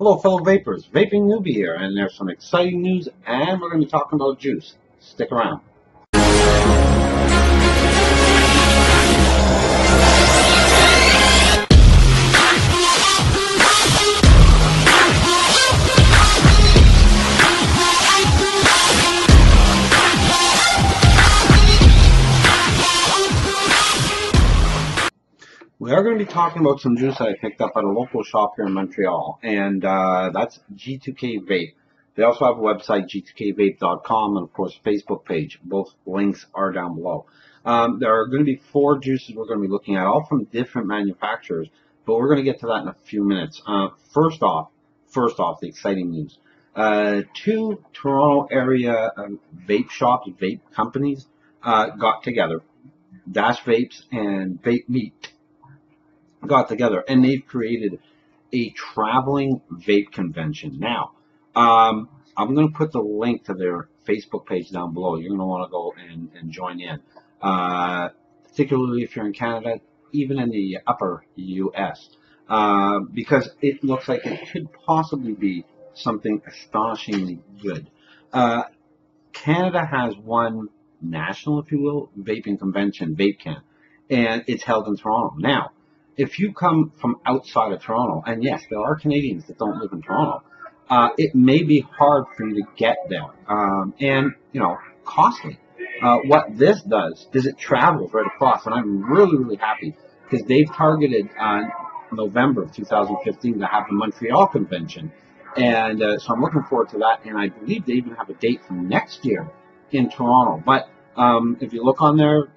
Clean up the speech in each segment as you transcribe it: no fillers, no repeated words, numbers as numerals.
Hello, fellow vapors. Vaping newbie here, and there's some exciting news, and we're going to be talking about juice. Stick around. We are going to be talking about some juice that I picked up at a local shop here in Montreal, and that's G2K Vape. They also have a website, G2KVape.com, and of course, Facebook page. Both links are down below. There are going to be 4 juices we're going to be looking at, all from different manufacturers, but we're going to get to that in a few minutes. First off, the exciting news. 2 Toronto area vape shops, vape companies, got together. Dash Vapes and Vape Meat got together, and they've created a traveling vape convention. Now, I'm going to put the link to their Facebook page down below. You're going to want to go and join in, particularly if you're in Canada, even in the upper U.S., because it looks like it could possibly be something astonishingly good. Canada has one national, if you will, vaping convention, VapeCon, and it's held in Toronto. Now, if you come from outside of Toronto, and yes, there are Canadians that don't live in Toronto, it may be hard for you to get there, and, costly. What this does is it travels right across, and I'm really, really happy because they've targeted November of 2015 to have the Montreal convention, and so I'm looking forward to that, and I believe they even have a date for next year in Toronto. But if you look on their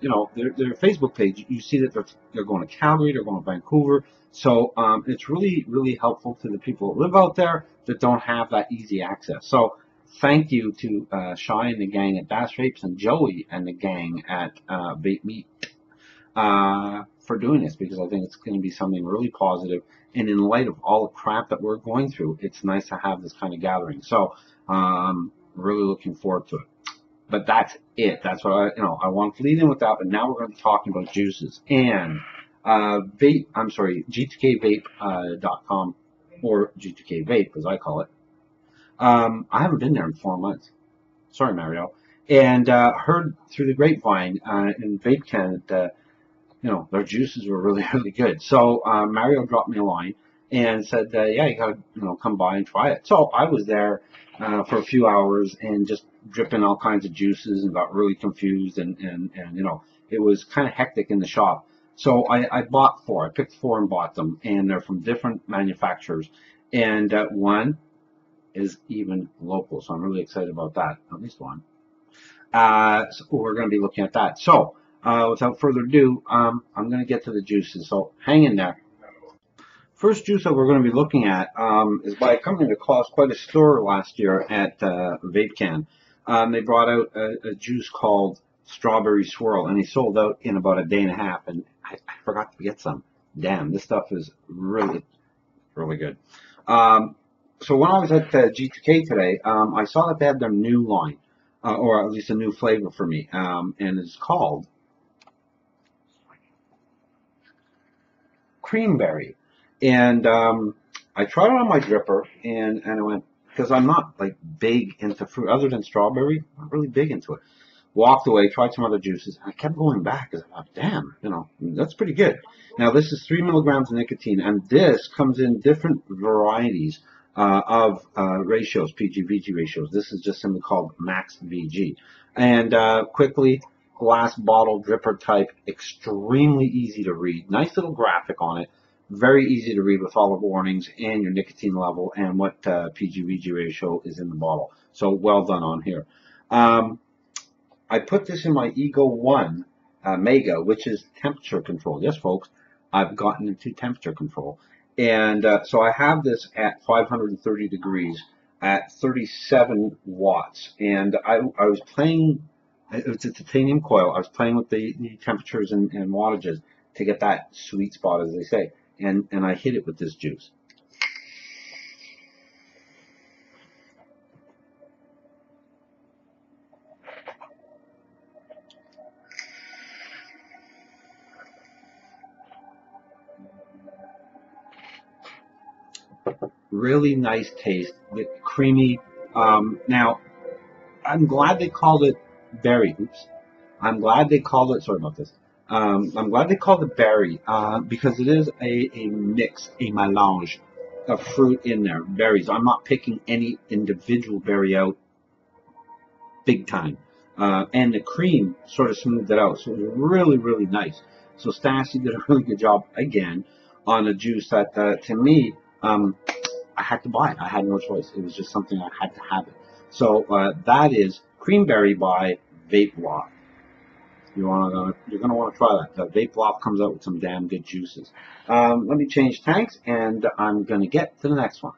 Facebook page, you see that they're going to Calgary, they're going to Vancouver. So it's really, really helpful to the people that live out there that don't have that easy access. So thank you to Shy and the gang at Dash Vapes and Joey and the gang at Vape Meat for doing this, because I think it's going to be something really positive. And in light of all the crap that we're going through, it's nice to have this kind of gathering. So really looking forward to it. But that's it. That's what I want to lead in with that. But now we're going to be talking about juices and G2KVape.com or G2K Vape, as I call it. I haven't been there in 4 months. Sorry, Mario. And heard through the grapevine in VapeCon that their juices were really, really good. So Mario dropped me a line and said, yeah, you got to come by and try it. So I was there for a few hours and just dripping all kinds of juices and got really confused, and it was kind of hectic in the shop. So I bought 4. I picked 4 and bought them, and they're from different manufacturers, and one is even local. So I'm really excited about that. At least one. So we're going to be looking at that. So without further ado, I'm going to get to the juices. So hang in there. First juice that we're going to be looking at is by a company that caused quite a stir last year at VapeCon. They brought out a juice called Strawberry Swirl, and they sold out in about a day and a half, and I forgot to get some. Damn, this stuff is really, really good. So when I was at G2K today, I saw that they had their new line, or at least a new flavor for me, and it's called Creamberry. And I tried it on my dripper, and I went, because I'm not like big into fruit other than strawberry. I'm not really big into it. Walked away, tried some other juices, and I kept going back because I thought, damn, that's pretty good. Now this is 3 milligrams of nicotine, and this comes in different varieties of ratios, PG-VG ratios. This is just simply called Max VG. And quickly, glass bottle dripper type, extremely easy to read. Nice little graphic on it. Very easy to read with all the warnings and your nicotine level and what PG-VG ratio is in the bottle. So well done on here. I put this in my Ego 1 Mega, which is temperature control. Yes, folks, I've gotten into temperature control. And so I have this at 530 degrees at 37 watts. And I was playing, it's a titanium coil. I was playing with the temperatures and wattages to get that sweet spot, as they say. And I hit it with this juice. Really nice taste, creamy. Now, I'm glad they called it berry. Oops. I'm glad they called it. Sorry about this. I'm glad they called it berry because it is a mix, a melange of fruit in there, berries. I'm not picking any individual berry out big time. And the cream sort of smoothed it out. So it was really, really nice. So Stassi did a really good job again on a juice that to me, I had to buy it. I had no choice. It was just something I had to have it. So that is Creamberry by Vape Loft. You're gonna want to try that. The Vape Loft comes out with some damn good juices. Let me change tanks, and I'm gonna get to the next one.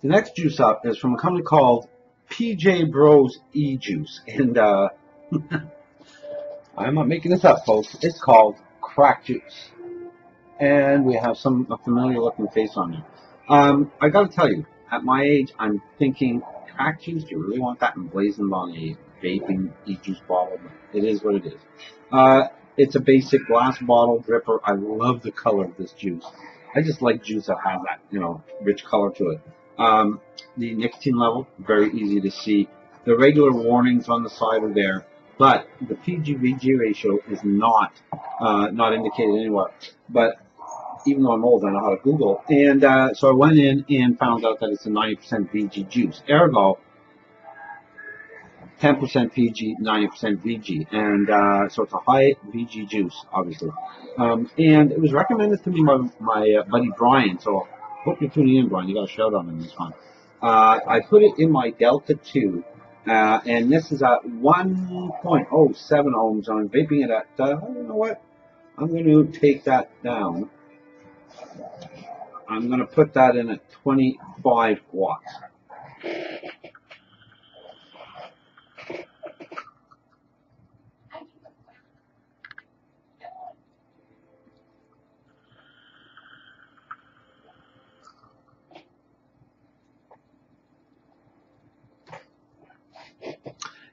The next juice up is from a company called PJ Bros E-Juice, and I'm not making this up, folks. It's called Crack Juice, and we have a familiar looking face on there. I got to tell you, at my age, I'm thinking, crack juice, do you really want that emblazoned on a vaping e-juice bottle? But it is what it is. It's a basic glass bottle dripper. I love the color of this juice. I just like juice that has that, rich color to it. The nicotine level, very easy to see. The regular warnings on the side are there, but the PG-VG ratio is not indicated anywhere. But even though I'm old, I know how to Google. And so I went in and found out that it's a 90% VG juice. Ergo, 10% PG, 90% VG. And so it's a high VG juice, obviously. And it was recommended to me by my buddy Brian. So hope you're tuning in, Brian. You got a shout out on this one. I put it in my Delta 2. And this is at 1.07 ohms. I'm vaping it at, you know what? I'm going to take that down. I'm going to put that in at 25 watts.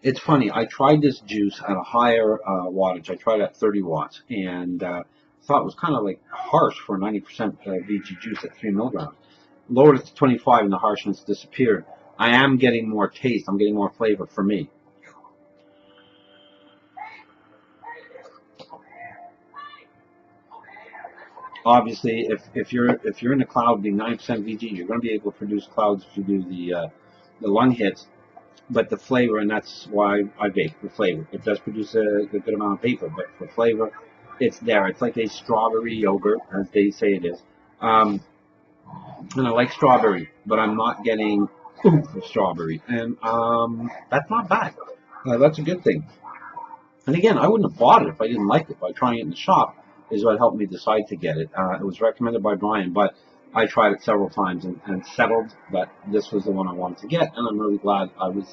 It's funny, I tried this juice at a higher wattage. I tried it at 30 watts and thought it was kind of like harsh for 90% VG juice at 3 milligrams. Lowered it to 25 and the harshness disappeared. I am getting more taste. I'm getting more flavor for me. Obviously, if you're in the cloud being 9% VG, you're going to be able to produce clouds if you do the lung hits. But the flavor, and that's why I vape, the flavor. It does produce a good amount of vapor, but for flavor, it's there. It's like a strawberry yogurt, as they say it is. And I like strawberry, but I'm not getting strawberry. And that's not bad. That's a good thing. And again, I wouldn't have bought it if I didn't like it. By trying it in the shop is what helped me decide to get it. It was recommended by Brian, but I tried it several times and settled that this was the one I wanted to get, and I'm really glad I'm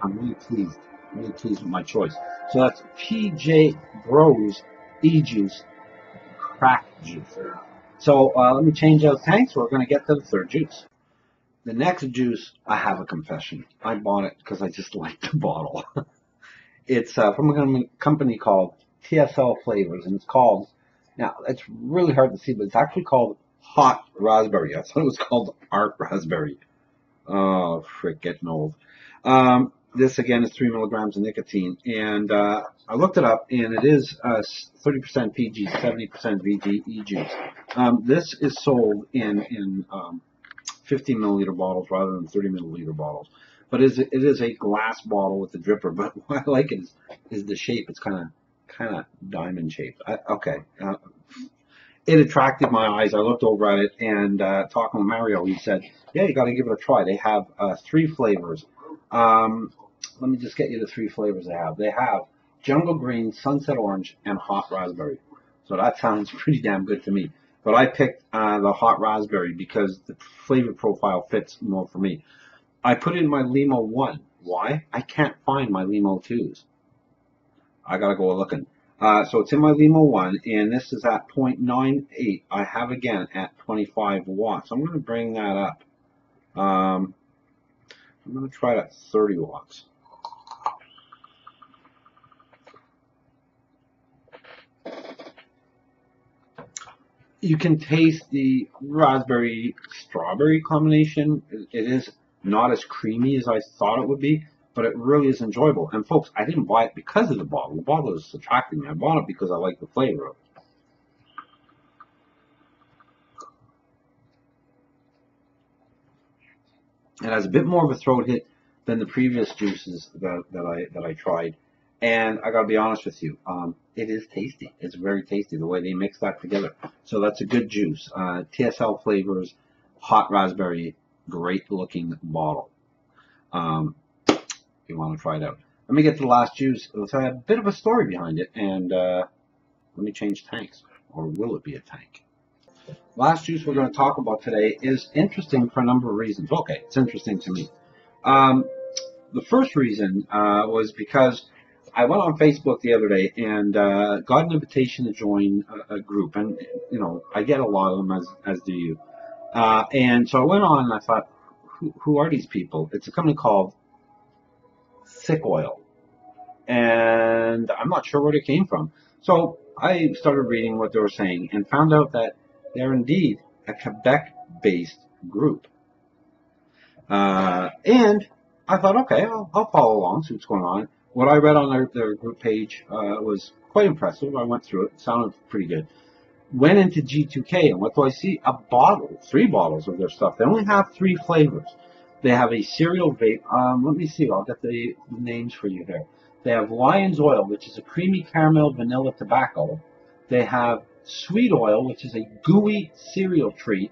really pleased with my choice. So that's PJ Bros E-Juice Crack Juice. So let me change out tanks. We're going to get to the third juice. The next juice, I have a confession. I bought it because I just liked the bottle. It's from a company called TSL Flavors, and it's called, now it's really hard to see, but it's actually called Hot Raspberry. I thought it was called Art Raspberry. Oh, frick, getting old. This again is 3 milligrams of nicotine, and I looked it up, and it is 30% PG, 70% VG e-juice. This is sold in 50 milliliter bottles rather than 30 milliliter bottles. But it is a glass bottle with a dripper. But what I like is the shape. It's kind of diamond shaped. Okay. It attracted my eyes. I looked over at it and talking with Mario, he said, "Yeah, you got to give it a try." They have 3 flavors. Let me just get you the 3 flavors they have. They have Jungle Green, Sunset Orange, and Hot Raspberry. So that sounds pretty damn good to me. But I picked the Hot Raspberry because the flavor profile fits more for me. I put in my Limo 1. Why? I can't find my Limo 2s. I gotta go looking. So it's in my Limo 1, and this is at 0.98. I have again at 25 watts. I'm gonna bring that up. I'm gonna try it at 30 watts. You can taste the raspberry strawberry combination. It is not as creamy as I thought it would be, but it really is enjoyable. And folks, I didn't buy it because of the bottle. The bottle is attracting me. I bought it because I like the flavor of it. It has a bit more of a throat hit than the previous juices that I tried. And I gotta be honest with you, it is tasty. It's very tasty the way they mix that together. So that's a good juice. TSL flavors, hot raspberry, great looking bottle. You want to try it out. Let me get to the last juice. It's a bit of a story behind it, and let me change tanks, or will it be a tank? Last juice we're going to talk about today is interesting for a number of reasons. Okay, it's interesting to me. The first reason was because I went on Facebook the other day and got an invitation to join a group, and you know I get a lot of them as do you. And so I went on and I thought, who are these people? It's a company called Sick Oil, and I'm not sure where it came from. So I started reading what they were saying and found out that they're indeed a Quebec-based group. And I thought, okay, I'll follow along, see what's going on. What I read on their group page was quite impressive. I went through it. It sounded pretty good. Went into G2K, and what do I see? A bottle, 3 bottles of their stuff. They only have 3 flavors. They have a cereal vape. Let me see. I'll get the names for you here. They have Lion's Oil, which is a creamy caramel vanilla tobacco. They have Sweet Oil, which is a gooey cereal treat.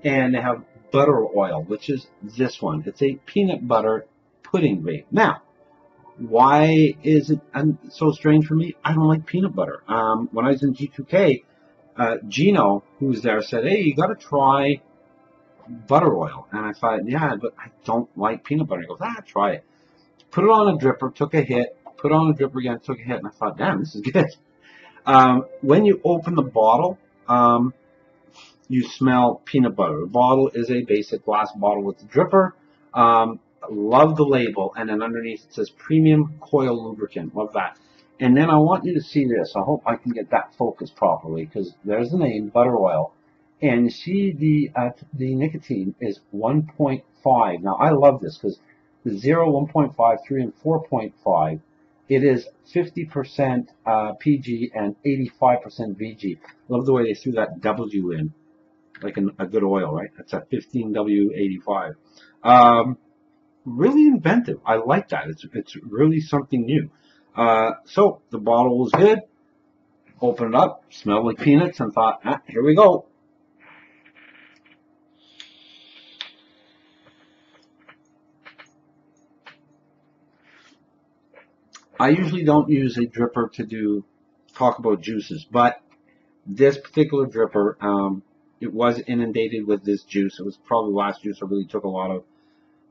And they have Butter Oil, which is this one. It's a peanut butter pudding vape. Now, why is it so strange for me? I don't like peanut butter. When I was in G2K, Gino, who was there, said, hey, you got to try butter oil. And I thought, yeah, but I don't like peanut butter. He goes, try it. Put it on a dripper, took a hit, put it on a dripper again, took a hit, and I thought, damn, this is good. When you open the bottle, you smell peanut butter. The bottle is a basic glass bottle with a dripper. Love the label, and then underneath it says premium coil lubricant. Love that. And then I want you to see this. I hope I can get that focused properly, because there's the name, butter oil. And you see the nicotine is 1.5. Now, I love this because the 0, 1.5, 3, and 4.5, it is 50% PG and 85% VG. Love the way they threw that W in, like a good oil, right? That's a 15W85. Really inventive. I like that. It's really something new. So the bottle was good. Opened it up, smelled like peanuts, and thought, here we go. I usually don't use a dripper to talk about juices, but this particular dripper, it was inundated with this juice. It was probably the last juice I really took a lot of.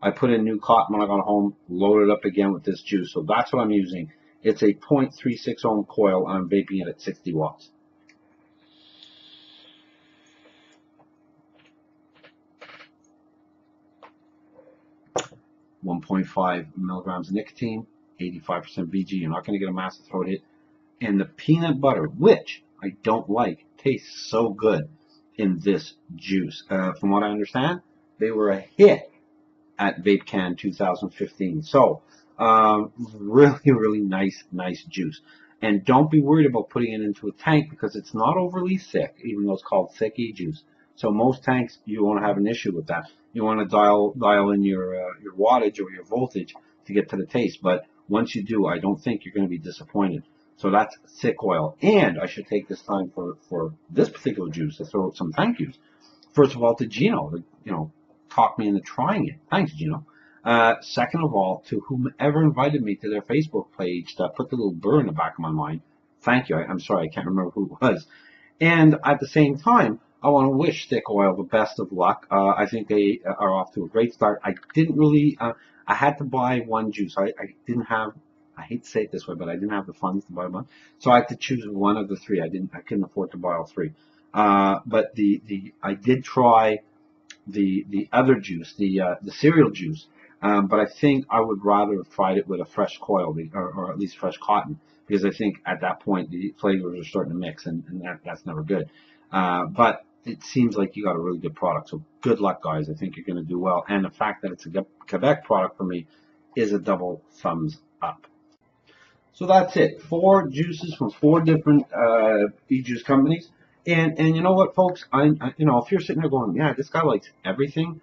I put in new cotton when I got home, loaded up again with this juice. So that's what I'm using. It's a 0.36 ohm coil. I'm vaping it at 60 watts. .5 milligrams of nicotine, 85% VG. You're not going to get a massive throat hit. And the peanut butter, which I don't like, tastes so good in this juice. From what I understand, they were a hit at VapeCan 2015. So, really, really nice juice. And don't be worried about putting it into a tank because it's not overly thick, even though it's called thick e-juice. So most tanks, you won't have an issue with that. You want to dial in your wattage or your voltage to get to the taste. But once you do, I don't think you're going to be disappointed. So that's Sick Oil. And I should take this time for this particular juice to throw out some thank yous. First of all, to Gino, talk me into trying it. Thanks, Gino. Second of all, to whomever invited me to their Facebook page that put the little burr in the back of my mind, thank you. I'm sorry, I can't remember who it was. And at the same time, I want to wish Sick Oil the best of luck. I think they are off to a great start. I didn't really, I had to buy one juice. I didn't have, I hate to say it this way, but I didn't have the funds to buy one. So I had to choose one of the 3. I couldn't afford to buy all 3. But I did try the other juice, the cereal juice, but I think I would rather have tried it with a fresh coil or at least fresh cotton, because I think at that point the flavors are starting to mix, and that's never good. But it seems like you got a really good product. So good luck, guys. I think you're going to do well. And the fact that it's a Quebec product for me is a double thumbs up. So that's it. 4 juices from 4 different e-juice companies. And you know what, folks? You know, if you're sitting there going, yeah, this guy likes everything,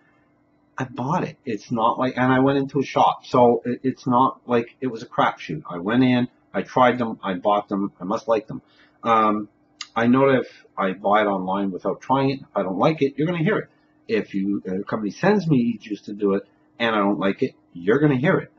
I bought it. It's not like, and I went into a shop, so it's not like it was a crapshoot. I went in, I tried them, I bought them. I must like them. I know that if I buy it online without trying it, if I don't like it, you're going to hear it. If a company sends me e-juice to do it and I don't like it, you're going to hear it.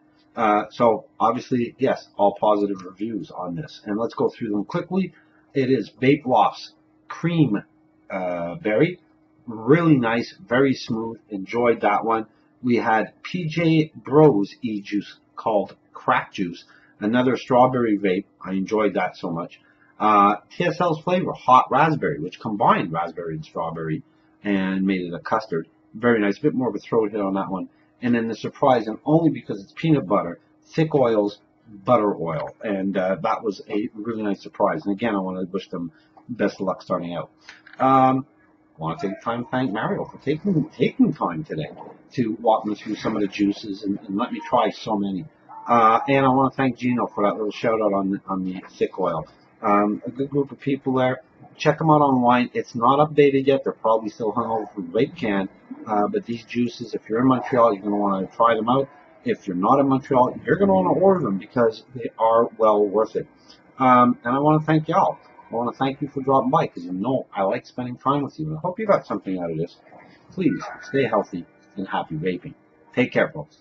So obviously, yes, all positive reviews on this. And let's go through them quickly. It is Vape Lofts Cream Berry. Really nice, very smooth. Enjoyed that one. We had PJ Bros e-juice called Crack Juice. Another strawberry vape. I enjoyed that so much. TSL's flavor, Hot Raspberry, which combined raspberry and strawberry and made it a custard. Very nice. A bit more of a throat hit on that one. And then the surprise, and only because it's peanut butter, Thick Oils butter oil. And that was a really nice surprise. And again, I want to wish them best of luck starting out. I want to take time to thank Mario for taking time today to walk me through some of the juices and let me try so many. And I want to thank Gino for that little shout out on the thick oil. A good group of people there. Check them out online. It's not updated yet. They're probably still hung over from the vape can. But these juices, if you're in Montreal, you're going to want to try them out. If you're not in Montreal, you're going to want to order them because they are well worth it. And I want to thank y'all. I want to thank you for dropping by because you know I like spending time with you. And I hope you got something out of this. Please stay healthy and happy vaping. Take care, folks.